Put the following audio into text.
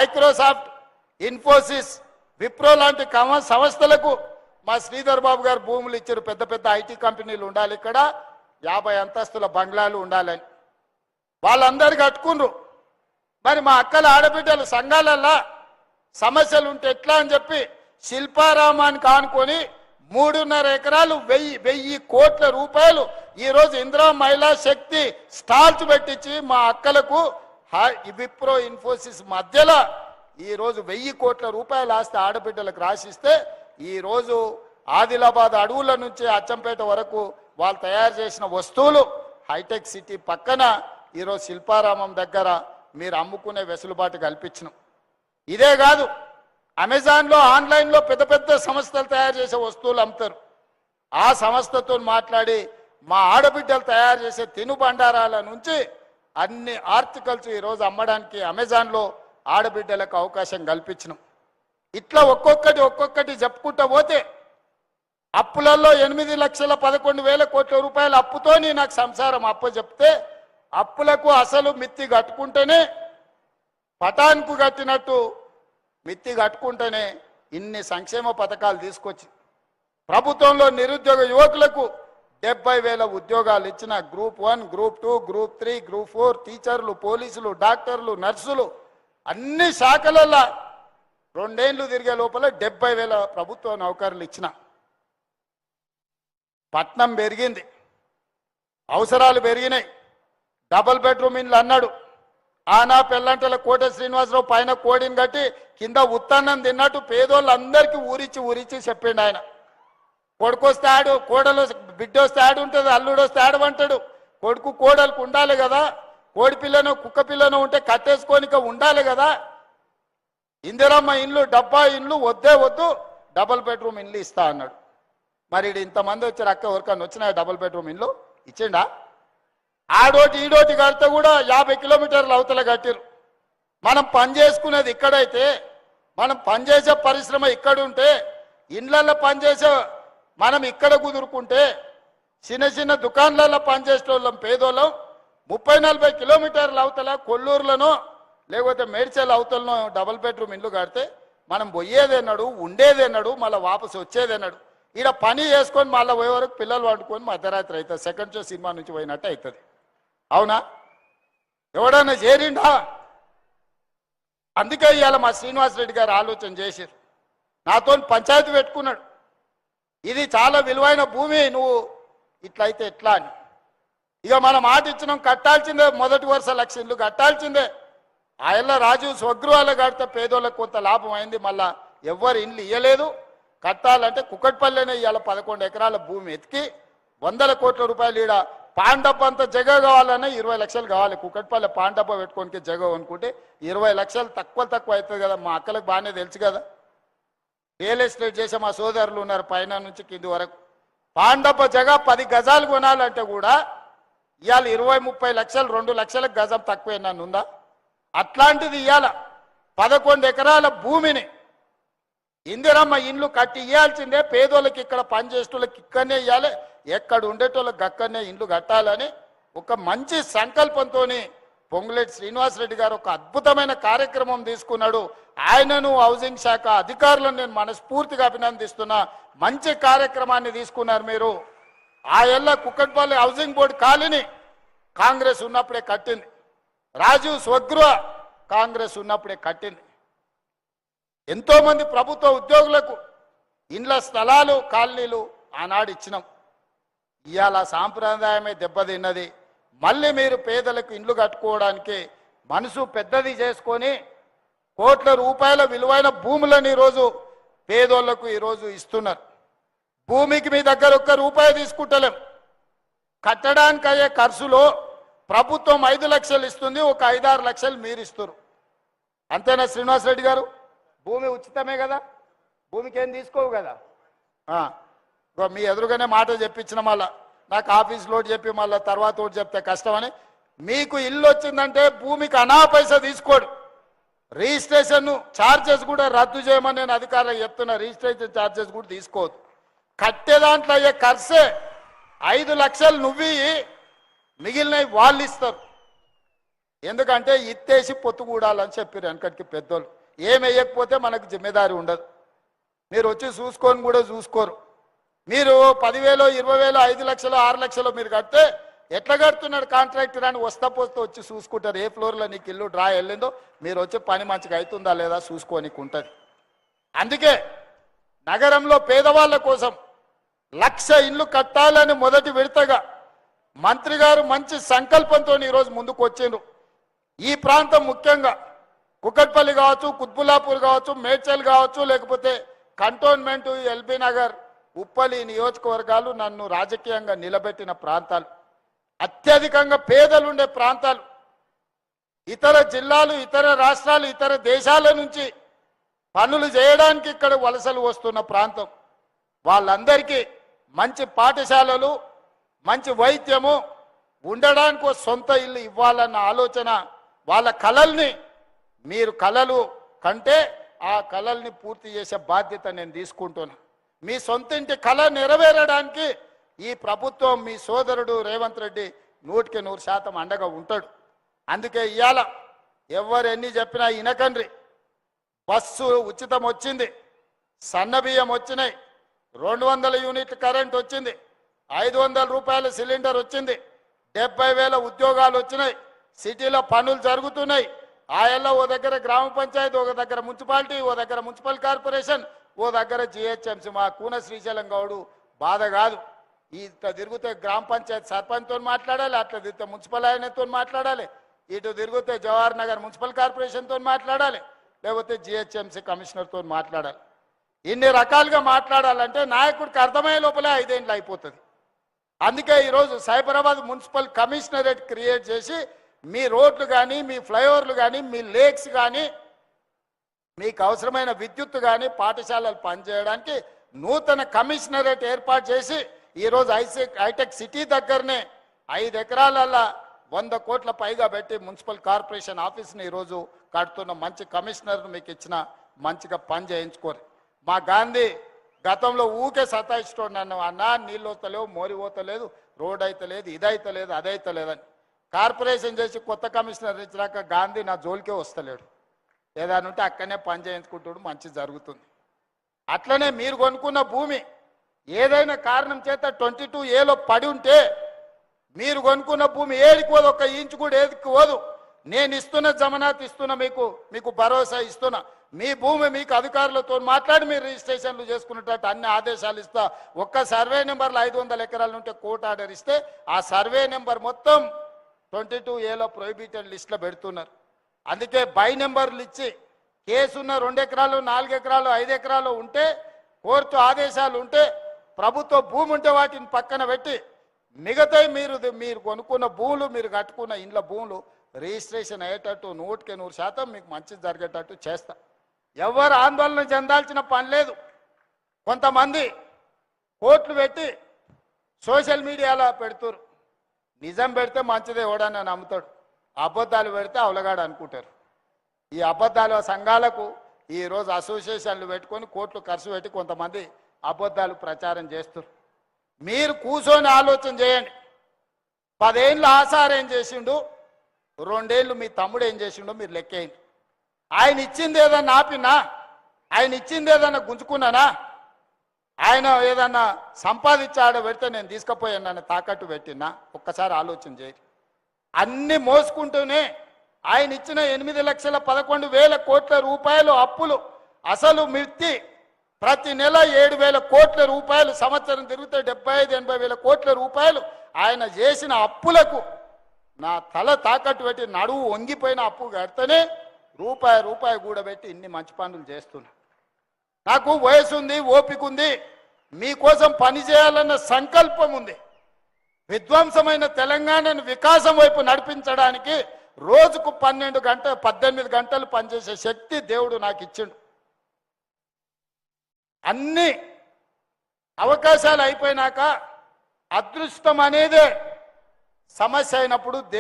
Microsoft, Infosys, Wipro లాంటి సంస్థలకు మా శ్రీధర్ బాబు గారు భూములు ఇచ్చారు. పెద్ద పెద్ద ఐటీ కంపెనీలు ఉండాలి, ఇక్కడ 50 అంతస్తుల బంగ్లాలు ఉండాలని వాళ్ళందరూ కట్టుకున్నారు. మరి మా అక్కల ఆడబిడ్డలు సంఘాలల్లో సమస్యలు ఉంటే ఎట్లా అని చెప్పి శిల్పారామానికి ఆనుకొని 3.5 ఎకరాలు 1000 కోట్ల రూపాయలు ఈరోజు ఇందిరా మహిళా శక్తి స్టాల్స్ పెట్టించి మా అక్కలకు విప్రో, ఇన్ఫోసిస్ మధ్యలో ఈరోజు 1000 కోట్ల రూపాయలు ఆస్తి ఆడబిడ్డలకు రాసిస్తే ఈరోజు ఆదిలాబాద్ అడవుల నుంచి అచ్చంపేట వరకు వాళ్ళు తయారు చేసిన వస్తువులు హైటెక్ సిటీ పక్కన ఈరోజు శిల్పారామం దగ్గర మీరు అమ్ముకునే వెసులుబాటు కల్పించినాం. ఇదే కాదు, అమెజాన్లో ఆన్లైన్లో పెద్ద పెద్ద సంస్థలు తయారు చేసే వస్తువులు అమ్ముతారు. ఆ సంస్థతో మాట్లాడి మా ఆడబిడ్డలు తయారు చేసే తినుబండారాల నుంచి అన్ని ఆర్టికల్స్ ఈరోజు అమ్మడానికి అమెజాన్లో ఆడబిడ్డలకు అవకాశం కల్పించినాం. ఇట్లా ఒక్కొక్కటి చెప్పుకుంటూ పోతే అప్పులలో 8,11,000 కోట్ల రూపాయల అప్పుతోని నాకు సంసారం చెప్తే అప్పులకు అసలు మిత్తి కట్టుకుంటేనే పటాన్కు కట్టినట్టు మిత్తి కట్టుకుంటేనే ఇన్ని సంక్షేమ పథకాలు తీసుకొచ్చి ప్రభుత్వంలో నిరుద్యోగ యువకులకు 70,000 ఉద్యోగాలు ఇచ్చిన గ్రూప్ 1, గ్రూప్ 2, గ్రూప్ 3, గ్రూప్ 4 టీచర్లు, పోలీసులు, డాక్టర్లు, నర్సులు అన్ని శాఖలలో 2 ఏళ్ళు తిరిగే లోపల 70,000 ప్రభుత్వ నౌకర్లు ఇచ్చిన. పట్నం పెరిగింది, అవసరాలు పెరిగినాయి. డబుల్ బెడ్రూమ్ ఇండ్లు అన్నాడు. ఆనా పెళ్ళంటల కోట శ్రీనివాసరావు పైన కోడిని కట్టి కింద ఉత్తన్నం తిన్నట్టు పేదోళ్ళందరికీ ఊరిచ్చి చెప్పిండు ఆయన. కొడుకొస్తే ఆడు, కోడలు బిడ్డ వస్తే ఆడు ఉంటుంది, అల్లుడు వస్తే ఆడమంటాడు. కొడుకు కోడలకు ఉండాలి కదా, కోడి పిల్లను కుక్క పిల్లను ఉంటే కట్టేసుకోనిక ఉండాలి కదా. ఇందిరమ్మ ఇండ్లు, డబ్బా ఇండ్లు వద్దు, డబుల్ బెడ్రూమ్ ఇండ్లు ఇస్తా అన్నాడు. మరి ఇంతమంది వచ్చారు, అక్క ఎవరికన్నా వచ్చినాయి డబుల్ బెడ్రూమ్ ఇండ్లు ఇచ్చిండా? ఆడోటి ఈడోటి కడితే కూడా 50 కిలోమీటర్ల అవతల కట్టిరు. మనం పని చేసుకునేది ఇక్కడైతే, మనం పనిచేసే పరిశ్రమ ఇక్కడ ఉంటే, ఇండ్లల్లో పనిచేసే మనం ఇక్కడ కుదురుకుంటే, చిన్న దుకాణాలలో పనిచేసే వాళ్ళం పేదోళ్ళం 30-40 కిలోమీటర్ల అవతల కొల్లూరులోనో లేకపోతే మేడ్చల్ అవతలనో డబుల్ బెడ్రూమ్ ఇండ్లు కడితే మనం పోయేదేనాడు, ఉండేదేనాడు, మళ్ళీ వాపసు వచ్చేదేనాడు. ఈడ పని చేసుకొని మళ్ళీ పోయే వరకు పిల్లలు వండుకొని మధ్యరాత్రి అవుతుంది. సెకండ్ షో సినిమా నుంచి పోయినట్టు అవుతుంది. అవునా? ఎవడన్నా చేరిండా? అందుకే ఇవాళ మా శ్రీనివాసరెడ్డి గారు ఆలోచన చేశారు, నాతో పంచాయతీ పెట్టుకున్నాడు. ఇది చాలా విలువైన భూమి, నువ్వు ఇట్లయితే ఎట్లా అని. ఇక మనం మాట ఇచ్చినాం, కట్టాల్సిందే. మొదటి వరుస 1,00,000 ఇల్లు కట్టాల్సిందే. ఆయన రాజీవ్ స్వగృహాలు కడితే పేదోళ్ళకు కొంత లాభం అయింది. మళ్ళా ఎవ్వరు ఇండ్లు ఇయ్యలేదు. కట్టాలంటే కుక్కట్పల్లినే ఇవాళ 11 ఎకరాల భూమి ఎతికి 100 కోట్ల రూపాయలు ఈడ పాండబ్బ అంత జగ కావాలన్నా 20 లక్షలు కావాలి. కుక్కట్పల్లి పాండబ్బ పెట్టుకోనికి జగ అనుకుంటే 20 లక్షలు తక్కువ అవుతుంది కదా. మా అక్కలకు బాగానే తెలుసు కదా, రియల్ ఎస్టేట్ చేసే మా సోదరులు ఉన్నారు పైన నుంచి కింది వరకు. పాండబ్బ జగ 10 గజాలు కొనాలంటే కూడా ఇవాళ 20-30 లక్షలు, 2 లక్షలకు గజం తక్కువ నన్ను ఉందా? అట్లాంటిది ఇవాళ 11 ఎకరాల భూమిని ఇందిరమ్మ ఇండ్లు కట్టి ఇవ్వాల్సిందే. పేదోళ్ళకి ఇక్కడ పనిచేసేటోళ్ళకి ఇక్కడనే ఇవ్వాలి, ఎక్కడ ఉండేటోళ్ళకి అక్కడనే ఇండ్లు కట్టాలని ఒక మంచి సంకల్పంతో పొంగులేటి శ్రీనివాసరెడ్డి గారు ఒక అద్భుతమైన కార్యక్రమం తీసుకున్నాడు. ఆయనను హౌసింగ్ శాఖ అధికారులను నేను మనస్ఫూర్తిగా అభినందిస్తున్నా. మంచి కార్యక్రమాన్ని తీసుకున్నారు మీరు. ఆ ఏళ్ళ Kukatpally housing board colony Congress ఉన్నప్పుడే కట్టింది. రాజీవ్ స్వగృహ కాంగ్రెస్ ఉన్నప్పుడే కట్టింది. ఎంతోమంది ప్రభుత్వ ఉద్యోగులకు ఇండ్ల స్థలాలు, కాలనీలు ఆనాడు ఇచ్చినాం. ఇవాళ సాంప్రదాయమే దెబ్బతిన్నది. మళ్ళీ మీరు పేదలకు ఇండ్లు కట్టుకోవడానికి మనసు పెద్దది చేసుకొని కోట్ల రూపాయల విలువైన భూములను ఈరోజు పేదోళ్లకు ఈరోజు ఇస్తున్నారు. భూమికి మీ దగ్గర ₹1 తీసుకుంటలేం. కట్టడానికి అయ్యే ఖర్చులో ప్రభుత్వం 5 లక్షలు ఇస్తుంది, ఒక 5-6 లక్షలు మీరు ఇస్తారు. అంతేనా శ్రీనివాసరెడ్డి గారు? భూమి ఉచితమే కదా, భూమికి ఏం తీసుకోవు కదా. మీ ఎదురుగానే మాట చెప్పించిన మళ్ళా నాకు ఆఫీస్లో చెప్పి మళ్ళీ తర్వాత ఒకటి చెప్తే కష్టమని. మీకు ఇల్లు వచ్చిందంటే భూమికి అనా పైసా తీసుకోడు. రిజిస్ట్రేషన్ ఛార్జెస్ కూడా రద్దు చేయమని నేను అధికారులకు చెప్తున్నా. రిజిస్ట్రేషన్ ఛార్జెస్ కూడా తీసుకోవద్దు. కట్టే దాంట్లో అయ్యే ఖర్చే 5 లక్షలు నువ్వు మిగిలినవి వాళ్ళు ఇస్తారు. ఎందుకంటే ఇత్తేసి పొత్తుకూడాలని చెప్పారు వెనకటికి పెద్దోళ్ళు. ఏం వేయకపోతే మనకు జిమ్మేదారి ఉండదు. మీరు వచ్చి చూసుకొని కూడా చూసుకోరు. మీరు 10,000 20,000 5 లక్షలు 6 లక్షలు మీరు కడితే ఎట్లా కడుతున్నాడు కాంట్రాక్టర్ అని వస్తా పోస్తూ వచ్చి చూసుకుంటారు. ఏ ఫ్లోర్లో నీకు ఇల్లు డ్రా వెళ్ళిందో మీరు వచ్చి పని మంచిగా అవుతుందా లేదా చూసుకోనికి ఉంటుంది. అందుకే నగరంలో పేదవాళ్ళ కోసం 1,00,000 ఇండ్లు కట్టాలని మొదటి విడతగా మంత్రి గారు మంచి సంకల్పంతో ఈరోజు ముందుకు వచ్చిండ్రు. ఈ ప్రాంతం ముఖ్యంగా కుకట్పల్లి కావచ్చు, కుత్బుల్లాపూర్ కావచ్చు, మేడ్చల్ కావచ్చు, లేకపోతే కంటోన్మెంట్, ఎల్బీ నగర్, ఉప్పలి నియోజకవర్గాలు నన్ను రాజకీయంగా నిలబెట్టిన ప్రాంతాలు, అత్యధికంగా పేదలుండే ప్రాంతాలు. ఇతర జిల్లాలు, ఇతర రాష్ట్రాలు, ఇతర దేశాల నుంచి పనులు చేయడానికి ఇక్కడ వలసలు వస్తున్న ప్రాంతం. వాళ్ళందరికీ మంచి పాఠశాలలు, మంచి వైద్యము, ఉండడానికి సొంత ఇల్లు ఇవ్వాలన్న ఆలోచన, వాళ్ళ కలల్ని మీరు కలలు కంటే ఆ కలల్ని పూర్తి చేసే బాధ్యత నేను తీసుకుంటున్నా. మీ సొంత ఇంటి కళ నెరవేరడానికి ఈ ప్రభుత్వం, మీ సోదరుడు రేవంత్ రెడ్డి 100% అండగా ఉంటాడు. అందుకే ఇవాళ ఎవరు ఎన్ని చెప్పినా ఇనకండ్రి. బస్సు ఉచితం వచ్చింది, సన్నబియ్యం వచ్చినాయి, 200 యూనిట్ల కరెంట్ వచ్చింది, 500 రూపాయల సిలిండర్ వచ్చింది, 70,000 ఉద్యోగాలు వచ్చినాయి, సిటీలో పనులు జరుగుతున్నాయి. ఆయల్లో ఓ దగ్గర గ్రామ పంచాయతీ, ఒక దగ్గర మున్సిపాలిటీ, ఓ దగ్గర మున్సిపల్ కార్పొరేషన్, ఓ దగ్గర జిహెచ్ఎంసీ. మా కూన శ్రీశైలం గౌడు బాధ కాదు. ఇట్లా తిరిగితే గ్రామ పంచాయతీ సర్పంచ్తో మాట్లాడాలి, అట్లా తిరిగితే మున్సిపల్ ఆయనతో మాట్లాడాలి, ఇటు తిరిగితే జవహర్ నగర్ మున్సిపల్ కార్పొరేషన్తో మాట్లాడాలి, లేకపోతే జిహెచ్ఎంసీ కమిషనర్తో మాట్లాడాలి. ఇన్ని రకాలుగా మాట్లాడాలంటే నాయకుడికి అర్థమయ్యే లోపలే 5 ఏళ్ళు అయిపోతుంది. అందుకే ఈరోజు సైబరాబాద్ మున్సిపల్ కమిషనరేట్ క్రియేట్ చేసి మీ రోడ్లు కానీ, మీ ఫ్లైఓవర్లు కానీ, మీ లేక్స్ కానీ, మీకు అవసరమైన విద్యుత్ కానీ, పాఠశాలలు పనిచేయడానికి నూతన కమిషనరేట్ ఏర్పాటు చేసి ఈరోజు హైటెక్ సిటీ దగ్గరనే 5 ఎకరాలల్లో 100 కోట్ల పైగా పెట్టి మున్సిపల్ కార్పొరేషన్ ఆఫీస్ని ఈరోజు కడుతున్న మంచి కమిషనర్ను మీకు ఇచ్చిన, మంచిగా పని చేయించుకోరు. మా గాంధీ గతంలో ఊకే సతాయిస్తాడు నన్ను, అన్నా నీళ్ళు వస్తలేవు, మోరి పోతలేదు, రోడ్ అయితే లేదు, ఇదైతే లేదు, అదైతే లేదని. కార్పొరేషన్ చేసి కొత్త కమిషనర్ ఇచ్చినాక గాంధీ నా జోలికే వస్తలేడు. ఏదైనా ఉంటే అక్కడనే పని చేయించుకుంటాడు, మంచి జరుగుతుంది. అట్లనే మీరు కొనుక్కున్న భూమి ఏదైనా కారణం చేత 22A పడి ఉంటే మీరు కొనుక్కున్న భూమి ఏడికి పోదు, 1 ఇంచు కూడా ఏదికి పోదు. నేను ఇస్తున్న జమనాత్ ఇస్తున్నా, మీకు భరోసా ఇస్తున్నా. మీ భూమి మీకు అధికారులతో మాట్లాడి మీరు రిజిస్ట్రేషన్లు చేసుకున్నట్టు అన్ని ఆదేశాలు ఇస్తా. ఒక్క సర్వే నెంబర్లు 500 ఎకరాలు ఉంటే కోర్టు ఆర్డర్ ఇస్తే ఆ సర్వే నెంబర్ మొత్తం 22A ప్రొహిబిటెడ్ లిస్టులో పెడుతున్నారు. అందుకే బై నెంబర్లు ఇచ్చి కేసున్న 2 ఎకరాలు 4 ఎకరాలు 5 ఎకరాలు ఉంటే, కోర్టు ఆదేశాలు ఉంటే, ప్రభుత్వ భూమి ఉంటే వాటిని పక్కన పెట్టి మిగతా మీరు కొనుక్కున్న భూములు, మీరు కట్టుకున్న ఇండ్ల భూములు రిజిస్ట్రేషన్ అయ్యేటట్టు 100% మీకు మంచి జరిగేటట్టు చేస్తా. ఎవరు ఆందోళన చెందాల్సిన పని లేదు. కొంతమంది కోర్టులు పెట్టి సోషల్ మీడియాలో పెడుతురు. నిజం పెడితే మంచిదే, ఎవడన్నా నమ్ముతాడు. అబద్ధాలు పెడితే అవలగాడు అనుకుంటారు. ఈ అబద్ధాల సంఘాలకు ఈరోజు అసోసియేషన్లు పెట్టుకొని కోట్లు ఖర్చు పెట్టి కొంతమంది అబద్ధాలు ప్రచారం చేస్తారు. మీరు కూర్చొని ఆలోచన చేయండి. 10 ఏళ్ళు ఆసారు ఏం చేసిండు, 2 ఏళ్ళు మీ తమ్ముడు ఏం చేసిండో మీరు లెక్కేయండి. ఆయన ఇచ్చింది ఏదన్నా ఆపినా, ఆయన ఇచ్చింది ఏదన్నా గుంజుకున్నానా, ఆయన ఏదన్నా సంపాదించి ఆడ పెడితే నేను తీసుకుపోయాను తాకట్టు పెట్టినా, ఒక్కసారి ఆలోచన చేయండి. అన్ని మోసుకుంటూనే ఆయన ఇచ్చిన 8,11,000 కోట్ల రూపాయలు అప్పులు, అసలు మిర్తి ప్రతి నెల 7,000 కోట్ల రూపాయలు, సంవత్సరం తిరిగితే 75-80 కోట్ల రూపాయలు ఆయన చేసిన అప్పులకు నా తల తాకట్టు పెట్టి నడువు వంగిపోయిన అప్పు కడితేనే రూపాయి కూడబెట్టి ఇన్ని మంచి పనులు చేస్తున్నా. నాకు వయసు ఉంది, ఓపిక ఉంది, మీకోసం పని చేయాలన్న సంకల్పం ఉంది. విధ్వంసమైన తెలంగాణను వికాసం వైపు నడిపించడానికి రోజుకు 18 గంటలు పనిచేసే శక్తి దేవుడు నాకు ఇచ్చిండు. అన్ని అవకాశాలు అయిపోయినాక అదృష్టం అనేదే సమస్య అయినప్పుడు